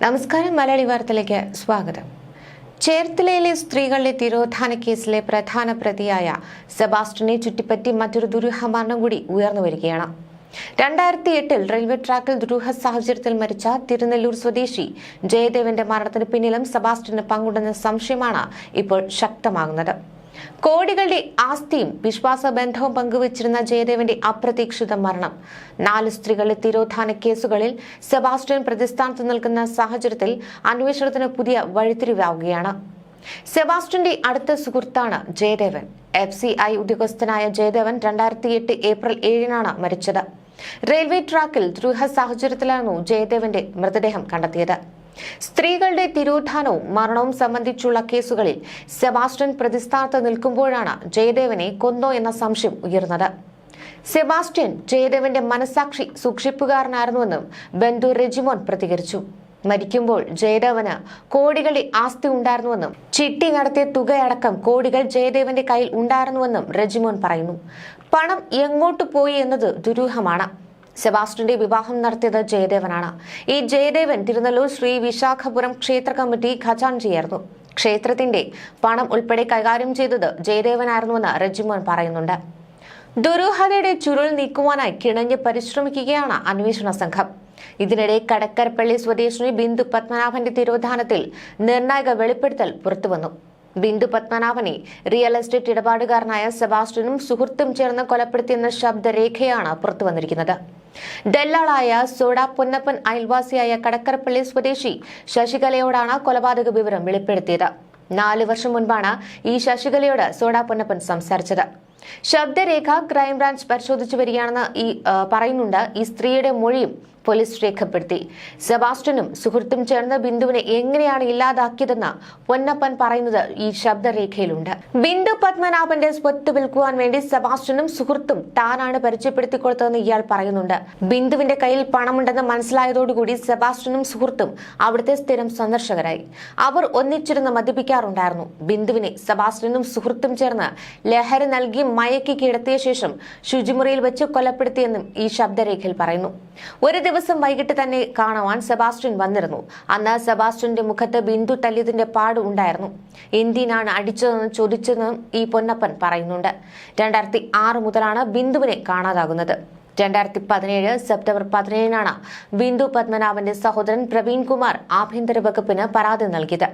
നമസ്കാരം. മലയാളി വാർത്തയിലേക്ക് സ്വാഗതം. ചേർത്തലയിലെ സ്ത്രീകളുടെ തിരോധാന കേസിലെ പ്രധാന പ്രതിയായ സെബാസ്റ്റ്യനെ ചുറ്റിപ്പറ്റി മറ്റൊരു ദുരൂഹമരണം കൂടി ഉയർന്നു വരികയാണ്. 2008 റെയിൽവേ ട്രാക്കിൽ ദുരൂഹ സാഹചര്യത്തിൽ മരിച്ച തിരുനെല്ലൂർ സ്വദേശി ജയദേവന്റെ മരണത്തിന് പിന്നിലും സെബാസ്റ്റ്യന് പങ്കുണ്ടെന്ന സംശയമാണ് ഇപ്പോൾ ശക്തമാകുന്നത്. കോടികളുടെ ആസ്തിയും വിശ്വാസബന്ധവും പങ്കുവച്ചിരുന്ന ജയദേവന്റെ അപ്രതീക്ഷിത മരണം 4 സ്ത്രീകളുടെ തിരോധാന കേസുകളിൽ സെബാസ്റ്റ്യൻ പ്രതിസ്ഥാനത്ത് നിൽക്കുന്ന സാഹചര്യത്തിൽ അന്വേഷണത്തിന് പുതിയ വഴിത്തിരിവാവുകയാണ്. സെബാസ്റ്റ്യന്റെ അടുത്ത സുഹൃത്താണ് ജയദേവൻ. FCI ഉദ്യോഗസ്ഥനായ ജയദേവൻ 2008 ഏപ്രിൽ 7-നാണ് മരിച്ചത്. റെയിൽവേ ട്രാക്കിൽ ദുരൂഹ സാഹചര്യത്തിലായിരുന്നു ജയദേവന്റെ മൃതദേഹം കണ്ടെത്തിയത്. സ്ത്രീകളുടെ തിരോധാനവും മരണവും സംബന്ധിച്ചുള്ള കേസുകളിൽ സെബാസ്റ്റ്യൻ പ്രതിസ്ഥാനത്ത് നിൽക്കുമ്പോഴാണ് ജയദേവനെ കൊന്നോ എന്ന സംശയം ഉയർന്നത്. സെബാസ്റ്റ്യൻ ജയദേവന്റെ മനസാക്ഷി സൂക്ഷിപ്പുകാരനായിരുന്നുവെന്നും ബന്ധു റെജിമോൻ പ്രതികരിച്ചു. മരിക്കുമ്പോൾ ജയദേവന് കോടികളുടെ ആസ്തി ഉണ്ടായിരുന്നുവെന്നും ചിട്ടി നടത്തിയ തുകയടക്കം കോടികൾ ജയദേവന്റെ കയ്യിൽ ഉണ്ടായിരുന്നുവെന്നും റെജിമോൻ പറയുന്നു. പണം എങ്ങോട്ട് പോയി എന്നത് ദുരൂഹമാണ്. സെബാസ്റ്റ്യന്റെ വിവാഹം നടത്തിയത് ജയദേവനാണ്. ഈ ജയദേവൻ തിരുനെല്ലൂർ ശ്രീ വിശാഖപുരം ക്ഷേത്ര കമ്മിറ്റി ഖജാൻജിയായിരുന്നു. ക്ഷേത്രത്തിന്റെ പണം ഉൾപ്പെടെ കൈകാര്യം ചെയ്തത് ജയദേവനായിരുന്നുവെന്ന് റെജിമോൻ പറയുന്നുണ്ട്. ദുരൂഹതയുടെ ചുരുൾ നീക്കുവാനായി കിണഞ്ഞ് പരിശ്രമിക്കുകയാണ് അന്വേഷണ സംഘം. ഇതിനിടെ കടക്കരപ്പള്ളി സ്വദേശിനി ബിന്ദു പത്മനാഭന്റെ തിരോധാനത്തിൽ നിർണായക വെളിപ്പെടുത്തൽ പുറത്തുവന്നു. ബിന്ദു പത്മനാഭനെ റിയൽ എസ്റ്റേറ്റ് ഇടപാടുകാരനായ സെബാസ്റ്റ്യനും സുഹൃത്തും ചേർന്ന് കൊലപ്പെടുത്തിയെന്ന ശബ്ദരേഖയാണ് പുറത്തുവന്നിരിക്കുന്നത്. ദല്ലാളായ സോഡ പൊന്നപ്പൻ അയൽവാസിയായ കടക്കരപ്പള്ളി സ്വദേശി ശശികലയോടാണ് കൊലപാതക വിവരം വെളിപ്പെടുത്തിയത്. 4 വർഷം മുൻപാണ് ഈ ശശികലയോട് സോഡ പൊന്നപ്പൻ സംസാരിച്ചത്. ശബ്ദരേഖ ക്രൈംബ്രാഞ്ച് പരിശോധിച്ചു വരികയാണെന്ന് പറയുന്നുണ്ട്. ഈ സ്ത്രീയുടെ മൊഴിയും പോലീസ് രേഖപ്പെടുത്തി. സെബാസ്റ്റ്യനും സുഹൃത്തും ചേർന്ന് ബിന്ദുവിനെ എങ്ങനെയാണ് ഇല്ലാതാക്കിയതെന്ന് പൊന്നപ്പൻ പറയുന്നത് ഈ ശബ്ദരേഖയിലുണ്ട്. ബിന്ദു പത്മനാഭന്റെ സ്വത്ത് വിൽക്കുവാൻ വേണ്ടി സെബാസ്റ്റ്യനും സുഹൃത്തും താനാണ് പരിചയപ്പെടുത്തി കൊടുത്തതെന്ന് ഇയാൾ പറയുന്നുണ്ട്. ബിന്ദുവിന്റെ കയ്യിൽ പണമുണ്ടെന്ന് മനസ്സിലായതോടുകൂടി സെബാസ്റ്റ്യനും സുഹൃത്തും അവിടുത്തെ സ്ഥിരം സന്ദർശകരായി. അവർ ഒന്നിച്ചിരുന്ന് മദ്യപിക്കാറുണ്ടായിരുന്നു. ബിന്ദുവിനെ സെബാസ്റ്റ്യനും സുഹൃത്തും ചേർന്ന് ലഹരി നൽകി മയക്കി കിടത്തിയ ശേഷം ശുചിമുറിയിൽ വെച്ച് കൊലപ്പെടുത്തിയെന്നും ഈ ശബ്ദരേഖയിൽ പറയുന്നു. ഒരു ദിവസം വൈകിട്ട് തന്നെ കാണുവാൻ സെബാസ്റ്റ്യൻ വന്നിരുന്നു. അന്ന് സെബാസ്റ്റ്യന്റെ മുഖത്ത് ബിന്ദു തല്ലിയതിന്റെ പാട് ഉണ്ടായിരുന്നു. എന്തിനാണ് അടിച്ചതെന്ന് ചോദിച്ചതെന്നും ഈ പൊന്നപ്പൻ പറയുന്നുണ്ട്. 2006 മുതലാണ് ബിന്ദുവിനെ കാണാതാകുന്നത്. 2017 സെപ്റ്റംബർ 17-നാണ് ബിന്ദു പത്മനാഭന്റെ സഹോദരൻ പ്രവീൺ കുമാർ ആഭ്യന്തര വകുപ്പിന് പരാതി നൽകിയത്.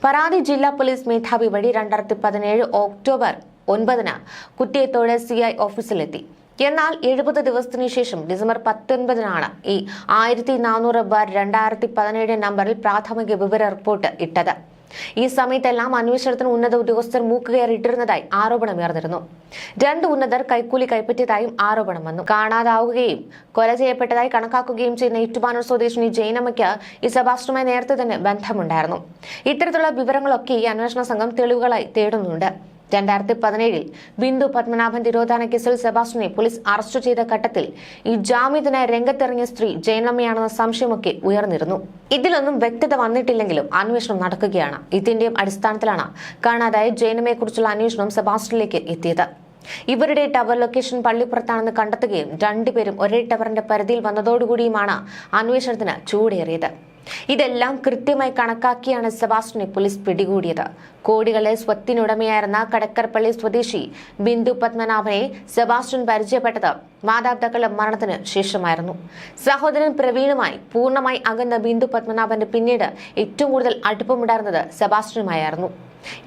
പരാതി ജില്ലാ പോലീസ് മേധാവി വഴി 2017 ഒക്ടോബർ 9-ന് കുറ്റിയത്തോട് CI ഓഫീസിലെത്തി. എന്നാൽ 70 ദിവസത്തിനു ശേഷം ഡിസംബർ 19-നാണ് ഈ 1400/2017 നമ്പറിൽ പ്രാഥമിക വിവര റിപ്പോർട്ട് ഇട്ടത്. ഈ സമയത്തെല്ലാം അന്വേഷണത്തിന് ഉന്നത ഉദ്യോഗസ്ഥർ മൂക്കുകയറിയിട്ടിരുന്നതായി ആരോപണമുയർന്നിരുന്നു. 2 ഉന്നതർ കൈക്കൂലി കൈപ്പറ്റിയതായും ആരോപണം വന്നു. കാണാതാവുകയും കൊല ചെയ്യപ്പെട്ടതായി കണക്കാക്കുകയും ചെയ്യുന്ന ഏറ്റുമാനൂർ സ്വദേശിനി ജൈനമ്മയ്ക്ക് ഈ സെബാസ്റ്റ്യനുമായി നേരത്തെ തന്നെ ബന്ധമുണ്ടായിരുന്നു. ഇത്തരത്തിലുള്ള വിവരങ്ങളൊക്കെ ഈ അന്വേഷണ സംഘം തെളിവുകളായി തേടുന്നുണ്ട്. 2017 ബിന്ദു പത്മനാഭൻ തിരോധാന കേസിൽ സെബാസ്റ്റ്യനെ പോലീസ് അറസ്റ്റ് ചെയ്ത ഘട്ടത്തിൽ ഈ ജാമ്യത്തിനായി രംഗത്തിറങ്ങിയ സ്ത്രീ ജൈനമ്മയാണെന്ന സംശയമൊക്കെ ഉയർന്നിരുന്നു. ഇതിലൊന്നും വ്യക്തത വന്നിട്ടില്ലെങ്കിലും അന്വേഷണം നടക്കുകയാണ്. ഇതിന്റെയും അടിസ്ഥാനത്തിലാണ് കാണാതായ ജൈനമ്മയെക്കുറിച്ചുള്ള അന്വേഷണം സെബാസ്റ്റ്യനിലേക്ക് എത്തിയത്. ഇവരുടെ ടവർ ലൊക്കേഷൻ പള്ളിപ്പുറത്താണെന്ന് കണ്ടെത്തുകയും 2 പേരും ഒരേ ടവറിന്റെ പരിധിയിൽ വന്നതോടുകൂടിയുമാണ് അന്വേഷണത്തിന് ചൂടേറിയത്. ഇതെല്ലാം കൃത്യമായി കണക്കാക്കിയാണ് സെബാസ്റ്റ്യനെ പോലീസ് പിടികൂടിയത്. കോടികളെ സ്വത്തിനുടമയായിരുന്ന കടക്കരപ്പള്ളി സ്വദേശി ബിന്ദു പത്മനാഭനെ സെബാസ്റ്റ്യൻ പരിചയപ്പെട്ടത് മാതാപിതാക്കളുടെ മരണത്തിന് ശേഷമായിരുന്നു. സഹോദരൻ പ്രവീണുമായി പൂർണ്ണമായി അകന്ന ബിന്ദു പത്മനാഭന്റെ പിന്നീട് ഏറ്റവും കൂടുതൽ അടുപ്പമുണ്ടായിരുന്നത് സെബാസ്റ്റ്യനുമായിരുന്നു.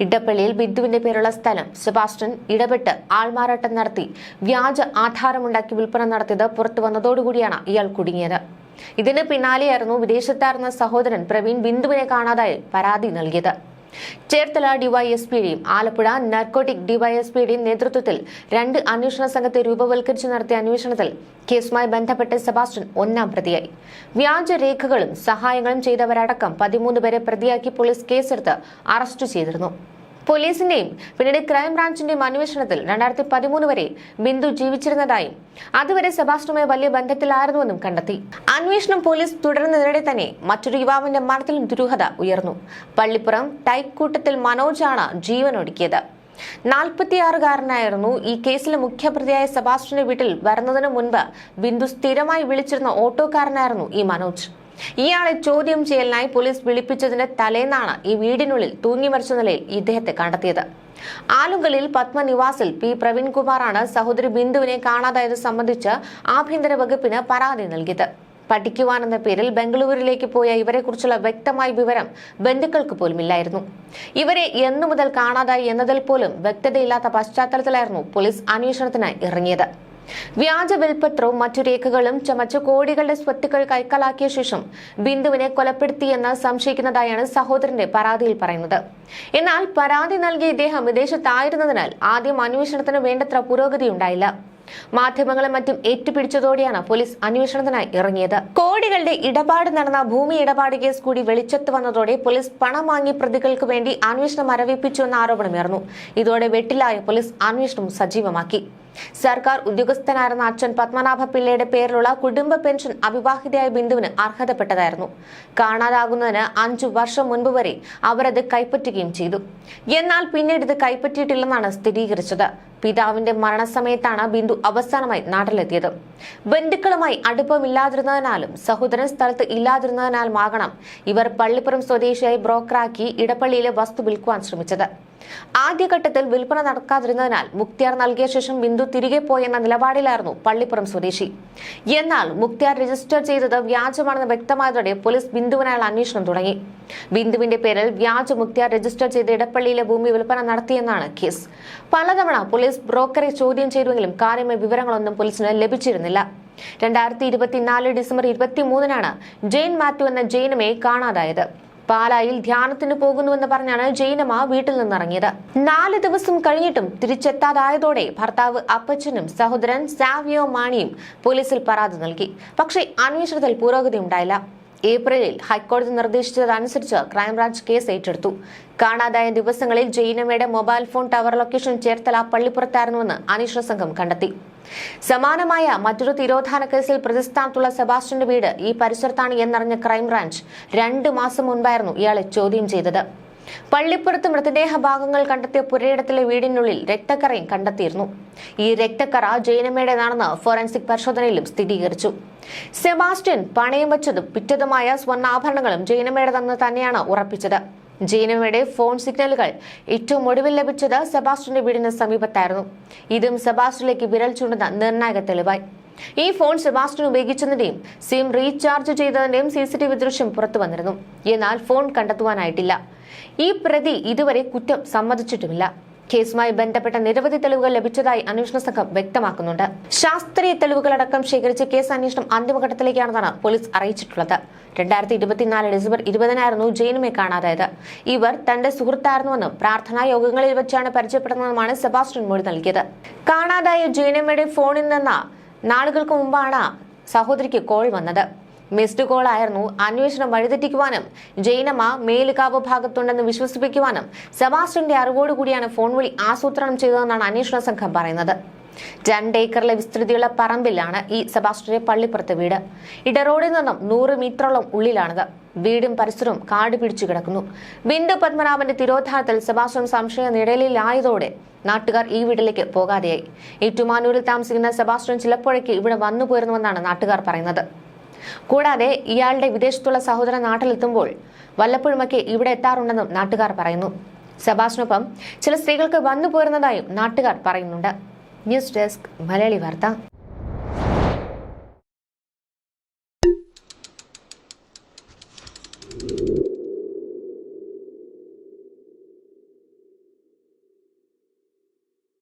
ഇടപ്പള്ളിയിൽ ബിന്ദുവിന്റെ പേരുള്ള സ്ഥലം സെബാസ്റ്റ്യൻ ഇടപെട്ട് ആൾമാറാട്ടം നടത്തി വ്യാജ ആധാരമുണ്ടാക്കി വിൽപ്പന നടത്തിയത് പുറത്തു വന്നതോടുകൂടിയാണ് ഇയാൾ കുടുങ്ങിയത്. ഇതിന് പിന്നാലെയായിരുന്നു വിദേശത്തായിരുന്ന സഹോദരൻ പ്രവീൺ ബിന്ദുവിനെ കാണാതായി പരാതി നൽകിയത്. ചേർത്തല ഡിവൈഎസ്പിയുടെയും ആലപ്പുഴ നാർക്കോട്ടിക് ഡിവൈഎസ്പിയുടെയും നേതൃത്വത്തിൽ 2 അന്വേഷണ സംഘത്തെ രൂപവൽക്കരിച്ച് നടത്തിയ അന്വേഷണത്തിൽ കേസുമായി ബന്ധപ്പെട്ട് സെബാസ്റ്റ്യൻ 1-ാം പ്രതിയായി. വ്യാജരേഖകളും സഹായങ്ങളും ചെയ്തവരടക്കം 13 പേരെ പ്രതിയാക്കി പോലീസ് കേസെടുത്ത് അറസ്റ്റ് ചെയ്തിരുന്നു. പോലീസിന്റെയും പിന്നീട് ക്രൈംബ്രാഞ്ചിന്റെയും അന്വേഷണത്തിൽ 2013 വരെ ബിന്ദു ജീവിച്ചിരുന്നതായും അതുവരെ സെബാസ്റ്റ്യനുമായി വലിയ ബന്ധത്തിലായിരുന്നുവെന്നും കണ്ടെത്തി. അന്വേഷണം പോലീസ് തുടരുന്നതിനിടെ തന്നെ മറ്റൊരു യുവാവിന്റെ മരണത്തിലും ദുരൂഹത ഉയർന്നു. പള്ളിപ്പുറം ടൈക്കൂട്ടത്തിൽ മനോജാണ് ജീവനൊടുക്കിയത്. 46-കാരനായിരുന്നു. ഈ കേസിലെ മുഖ്യപ്രതിയായ സെബാസ്റ്റ്യന്റെ വീട്ടിൽ വരുന്നതിന് മുൻപ് ബിന്ദു സ്ഥിരമായി വിളിച്ചിരുന്ന ഓട്ടോക്കാരനായിരുന്നു ഈ മനോജ്. ഇയാളെ ചോദ്യം ചെയ്യലിനായി പോലീസ് വിളിപ്പിച്ചതിന്റെ തലേന്നാണ് ഈ വീടിനുള്ളിൽ തൂങ്ങി മരിച്ച നിലയിൽ ഇദ്ദേഹത്തെ കണ്ടെത്തിയത്. ആലുങ്കലിൽ പത്മനിവാസിൽ പി പ്രവീൺകുമാറാണ് സഹോദരി ബിന്ദുവിനെ കാണാതായത് സംബന്ധിച്ച് ആഭ്യന്തര വകുപ്പിന് പരാതി നൽകിയത്. പഠിക്കുവാനെന്ന പേരിൽ ബംഗളൂരുവിലേക്ക് പോയ ഇവരെക്കുറിച്ചുള്ള വ്യക്തമായ വിവരം ബന്ധുക്കൾക്ക് പോലുമില്ലായിരുന്നു. ഇവരെ എന്നു മുതൽ കാണാതായി എന്നതിൽ പോലും വ്യക്തതയില്ലാത്ത പശ്ചാത്തലത്തിലായിരുന്നു പോലീസ് അന്വേഷണത്തിനായി ഇറങ്ങിയത്. വ്യാജ വിൽപത്രവും മറ്റു രേഖകളും ചമച്ച് കോടികളുടെ സ്വത്തുക്കൾ കൈക്കലാക്കിയ ശേഷം ബിന്ദുവിനെ കൊലപ്പെടുത്തിയെന്ന് സംശയിക്കുന്നതായാണ് സഹോദരന്റെ പരാതിയിൽ പറയുന്നത്. എന്നാൽ പരാതി നൽകിയ ഇദ്ദേഹം വിദേശത്തായിരുന്നതിനാൽ ആദ്യം അന്വേഷണത്തിന് വേണ്ടത്ര പുരോഗതി ഉണ്ടായില്ല. മാധ്യമങ്ങളും മറ്റും ഏറ്റുപിടിച്ചതോടെയാണ് പോലീസ് അന്വേഷണത്തിനായി ഇറങ്ങിയത്. കോടികളുടെ ഇടപാട് നടന്ന ഭൂമി ഇടപാട് കേസ് കൂടി വെളിച്ചത്ത് വന്നതോടെ പോലീസ് പണം വാങ്ങി പ്രതികൾക്ക് വേണ്ടി അന്വേഷണം മരവിപ്പിച്ചു എന്ന ആരോപണമുയർന്നു. ഇതോടെ വെട്ടിലായ പോലീസ് അന്വേഷണം സജീവമാക്കി. സർക്കാർ ഉദ്യോഗസ്ഥനായിരുന്ന അച്ഛൻ പത്മനാഭ പിള്ളയുടെ പേരിലുള്ള കുടുംബ പെൻഷൻ അവിവാഹിതയായ ബിന്ദുവിന് അർഹതപ്പെട്ടതായിരുന്നു. കാണാതാകുന്നതിന് 5 വർഷം മുൻപ് വരെ അവരത് കൈപ്പറ്റുകയും ചെയ്തു. എന്നാൽ പിന്നീട് ഇത് കൈപ്പറ്റിയിട്ടില്ലെന്നാണ് സ്ഥിരീകരിച്ചത്. പിതാവിന്റെ മരണസമയത്താണ് ബിന്ദു അവസാനമായി നാട്ടിലെത്തിയത്. ബന്ധുക്കളുമായി അടുപ്പമില്ലാതിരുന്നതിനാലും സഹോദരൻ സ്ഥലത്ത് ഇല്ലാതിരുന്നതിനാലുമാകണം ഇവർ പള്ളിപ്പുറം സ്വദേശിയായി ബ്രോക്കറാക്കി ഇടപ്പള്ളിയിലെ വസ്തു വിൽക്കുവാൻ ശ്രമിച്ചത്. ആദ്യഘട്ടത്തിൽ വിൽപ്പന നടക്കാതിരുന്നതിനാൽ മുക്തിയാർ നൽകിയ ശേഷം ബിന്ദു തിരികെ പോയെന്ന നിലപാടിലായിരുന്നു പള്ളിപ്പുറം സ്വദേശി. എന്നാൽ മുക്തിയാർ രജിസ്റ്റർ ചെയ്തത് വ്യാജമാണെന്ന് വ്യക്തമായതോടെ പോലീസ് ബിന്ദുവിനായുള്ള അന്വേഷണം തുടങ്ങി. ബിന്ദുവിന്റെ പേരിൽ വ്യാജ മുക്തിയാർ രജിസ്റ്റർ ചെയ്ത് ഇടപ്പള്ളിയിലെ ഭൂമി വിൽപ്പന നടത്തിയെന്നാണ് കേസ്. പലതവണ പോലീസ് ബ്രോക്കറെ ചോദ്യം ചെയ്തുവെങ്കിലും കാര്യമായ വിവരങ്ങളൊന്നും പോലീസിന് ലഭിച്ചിരുന്നില്ല. 2024 ഡിസംബർ 23-നാണ് ജെയിൻ മാത്യു എന്ന ജെയിനമ്മയെ കാണാതായത്. പാലായിൽ ധ്യാനത്തിന് പോകുന്നുവെന്ന് പറഞ്ഞാണ് ജെയിനമ്മ വീട്ടിൽ നിന്നിറങ്ങിയത്. 4 ദിവസം കഴിഞ്ഞിട്ടും തിരിച്ചെത്താതായതോടെ ഭർത്താവ് അപ്പച്ചനും സഹോദരൻ സാവിയോ മാണിയും പോലീസിൽ പരാതി നൽകി. പക്ഷേ അന്വേഷണത്തിൽ പുരോഗതി ഉണ്ടായില്ല. ഏപ്രിലിൽ ഹൈക്കോടതി നിർദ്ദേശിച്ചതനുസരിച്ച് ക്രൈംബ്രാഞ്ച് കേസ് ഏറ്റെടുത്തു. കാണാതായ ദിവസങ്ങളിൽ ജെയിനമ്മയുടെ mobile phone tower location Cherthala പള്ളിപ്പുറത്തായിരുന്നുവെന്ന് അന്വേഷണ സംഘം കണ്ടെത്തി. സമാനമായ മറ്റൊരു തിരോധാന കേസിൽ പ്രതിസ്ഥാനത്തുള്ള സെബാസ്റ്റ്യന്റെ വീട് ഈ പരിസരത്താണ് എന്നറിഞ്ഞ ക്രൈംബ്രാഞ്ച് 2 മാസം മുൻപായിരുന്നു ഇയാളെ ചോദ്യം ചെയ്തത്. പള്ളിപ്പുറത്ത് മൃതദേഹ ഭാഗങ്ങൾ കണ്ടെത്തിയ പുരയിടത്തിലെ വീടിനുള്ളിൽ രക്തക്കറയും കണ്ടെത്തിയിരുന്നു. ഈ രക്തക്കറ ജെയിനമ്മയുടേതാണെന്ന് ഫോറൻസിക് പരിശോധനയിലും സ്ഥിരീകരിച്ചു. സെബാസ്റ്റ്യൻ പണയം വെച്ചതും വിറ്റതുമായ സ്വർണ്ണാഭരണങ്ങളും ജെയിനമ്മയുടേതെന്ന് തന്നെയാണ് ഉറപ്പിച്ചത്. ജെയിനമ്മയുടെ ഫോൺ സിഗ്നലുകൾ ഏറ്റവും ഒടുവിൽ ലഭിച്ചത് സെബാസ്റ്റ്യന്റെ വീടിന് സമീപത്തായിരുന്നു. ഇതും സെബാസ്റ്റ്യനിലേക്ക് വിരൽ ചൂണ്ടുന്ന നിർണായക തെളിവായി. ഈ ഫോൺ സെബാസ്റ്റ്യൻ ഉപയോഗിച്ചതിന്റെയും സിം റീചാർജ് ചെയ്തതിന്റെയും CCTV ദൃശ്യം പുറത്തു വന്നിരുന്നു. എന്നാൽ ഫോൺ കണ്ടെത്തുവാനായിട്ടില്ല. ഈ പ്രതി ഇതുവരെ കുറ്റം സമ്മതിച്ചിട്ടുമില്ല. കേസുമായി ബന്ധപ്പെട്ട നിരവധി തെളിവുകൾ ലഭിച്ചതായി അന്വേഷണ സംഘം വ്യക്തമാക്കുന്നുണ്ട്. ശാസ്ത്രീയ തെളിവുകളടക്കം ശേഖരിച്ച് കേസ് അന്വേഷണം അന്തിമഘട്ടത്തിലേക്കാണെന്നാണ് പോലീസ് അറിയിച്ചിട്ടുള്ളത്. 2024 ഡിസംബർ 20-നായിരുന്നു ജെയിനമ്മയെ കാണാതായത്. ഇവർ തന്റെ സുഹൃത്തായിരുന്നുവെന്നും പ്രാർത്ഥനാ യോഗങ്ങളിൽ വെച്ചാണ് പരിചയപ്പെടുന്നതെന്നുമാണ് സെബാസ്റ്റ്യൻ മൊഴി നൽകിയത്. കാണാതായ ജെയിനമ്മയുടെ ഫോണിൽ നിന്ന് നാളുകൾക്ക് മുമ്പാണ് സഹോദരിക്ക് കോൾ വന്നത്. മിസ്ഡ് കോൾ ആയിരുന്നു. അന്വേഷണം വഴിതെറ്റിക്കുവാനും ജെയിനമ്മ മേലുകാവ് ഭാഗത്തുണ്ടെന്ന് വിശ്വസിപ്പിക്കുവാനും സെബാസ്റ്റ്യന്റെ അറിവോടുകൂടിയാണ് ഫോൺ വിളി ആസൂത്രണം ചെയ്തതെന്നാണ് അന്വേഷണ സംഘം പറയുന്നത്. 2 ഏക്കറിലെ വിസ്തൃതിയുള്ള പറമ്പിലാണ് ഈ സെബാസ്റ്റ്യന്റെ പള്ളിപ്പുറത്തെ വീട്. ഇടറോഡിൽ നിന്നും 100 മീറ്ററോളം ഉള്ളിലാണിത്. വീടും പരിസരവും കാട് പിടിച്ചു കിടക്കുന്നു. ബിന്ദു പത്മനാഭന്റെ തിരോധാനത്തിൽ സെബാസ്റ്റ്യൻ സംശയ നിഴലിലായതോടെ നാട്ടുകാർ ഈ വീട്ടിലേക്ക് പോകാതെയായി. ഏറ്റുമാനൂരിൽ താമസിക്കുന്ന സെബാസ്റ്റ്യൻ ചിലപ്പോഴേക്ക് ഇവിടെ വന്നുപോയിരുന്നുവെന്നാണ് നാട്ടുകാർ പറയുന്നത്. കൂടാതെ ഇയാളുടെ വിദേശത്തുള്ള സഹോദരൻ നാട്ടിലെത്തുമ്പോൾ വല്ലപ്പോഴുമൊക്കെ ഇവിടെ എത്താറുണ്ടെന്നും നാട്ടുകാർ പറയുന്നു. സെബാസ്റ്റ്യനൊപ്പം ചില സ്ത്രീകൾക്ക് വന്നു പോരുന്നതായും നാട്ടുകാർ പറയുന്നുണ്ട്. ന്യൂസ് ഡെസ്ക് മലയാളി വാർത്ത.